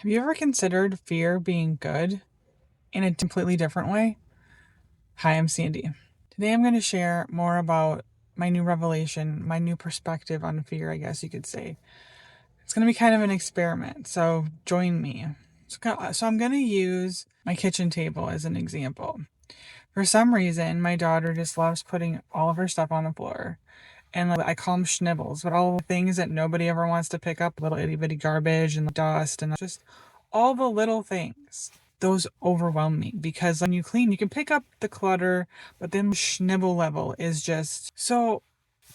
Have you ever considered fear being good in a completely different way? Hi, I'm Sandy. Today I'm going to share more about my new revelation, my new perspective on fear, I guess you could say. It's going to be kind of an experiment, so join me. So I'm going to use my kitchen table as an example. For some reason, my daughter just loves putting all of her stuff on the floor. And I call them schnibbles, but all the things that nobody ever wants to pick up, little itty bitty garbage and dust and just all the little things. Those overwhelm me because when you clean, you can pick up the clutter, but then the schnibble level is just so.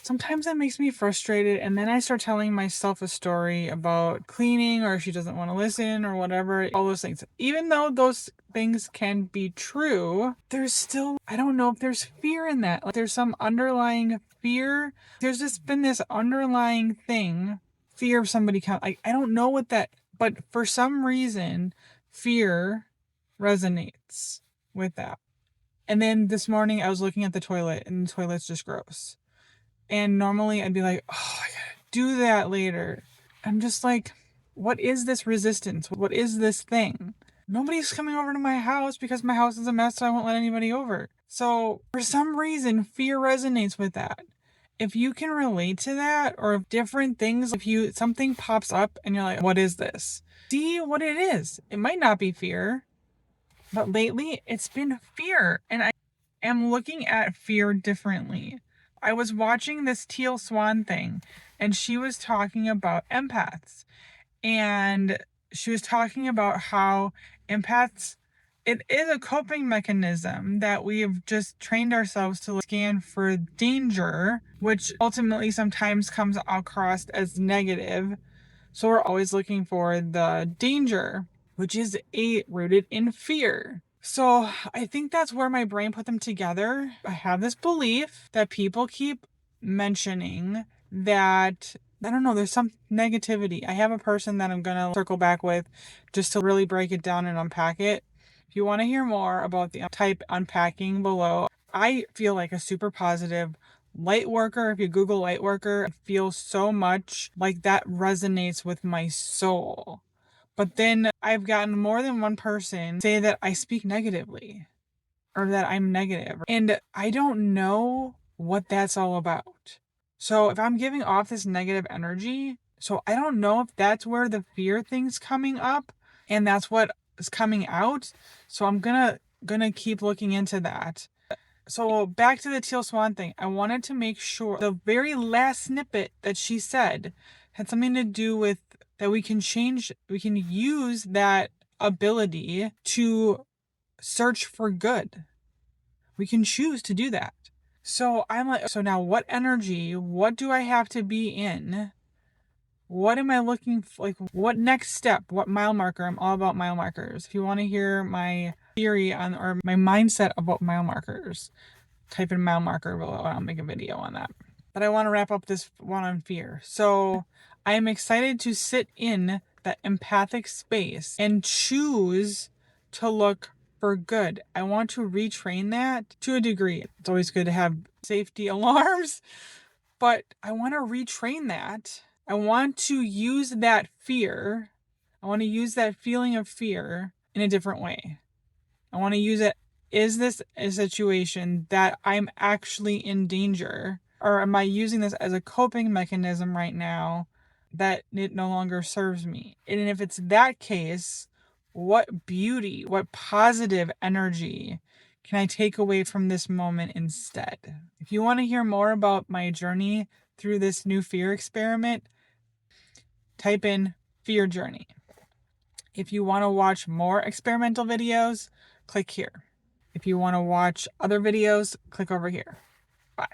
Sometimes that makes me frustrated, and then I start telling myself a story about cleaning, or if she doesn't want to listen, or whatever, all those things. Even though those things can be true, there's still, I don't know if there's fear in that. Like, there's some underlying fear. There's just been this underlying thing, fear of somebody coming. I don't know what that, but for some reason, fear resonates with that. And then this morning, I was looking at the toilet, and the toilet's just gross. And normally I'd be like, oh, I gotta do that later. I'm just like, what is this resistance? What is this thing? Nobody's coming over to my house because my house is a mess, so I won't let anybody over. So for some reason, fear resonates with that. If you can relate to that, or if different things, if you something pops up and you're like, what is this? See what it is. It might not be fear, but lately it's been fear. And I am looking at fear differently. I was watching this Teal Swan thing, and she was talking about empaths. And she was talking about how empaths, it is a coping mechanism that we've just trained ourselves to scan for danger, which ultimately sometimes comes across as negative. So we're always looking for the danger, which is rooted in fear. So I think that's where my brain put them together. I have this belief that people keep mentioning that, I don't know, there's some negativity. I have a person that I'm going to circle back with just to really break it down and unpack it. If you want to hear more about the type unpacking below, I feel like a super positive light worker. If you Google light worker, it feels so much like that resonates with my soul. But then I've gotten more than one person say that I speak negatively or that I'm negative. And I don't know what that's all about. So if I'm giving off this negative energy, so I don't know if that's where the fear thing's coming up and that's what is coming out. So I'm gonna keep looking into that. So back to the Teal Swan thing. I wanted to make sure the very last snippet that she said had something to do with that we can use that ability to search for good. We can choose to do that. So I'm like, so now what energy, what do I have to be in? What am I looking for? Like, what next step? What mile marker? I'm all about mile markers. If you want to hear my theory on or my mindset about mile markers, type in mile marker below and I'll make a video on that. But I want to wrap up this one on fear. So I am excited to sit in that empathic space and choose to look for good. I want to retrain that to a degree. It's always good to have safety alarms, but I want to retrain that. I want to use that fear. I want to use that feeling of fear in a different way. I want to use it. Is this a situation that I'm actually in danger? Or am I using this as a coping mechanism right now that it no longer serves me? And if it's that case, what beauty, what positive energy can I take away from this moment instead? If you want to hear more about my journey through this new fear experiment, type in fear journey. If you want to watch more experimental videos, click here. If you want to watch other videos, click over here. Bye.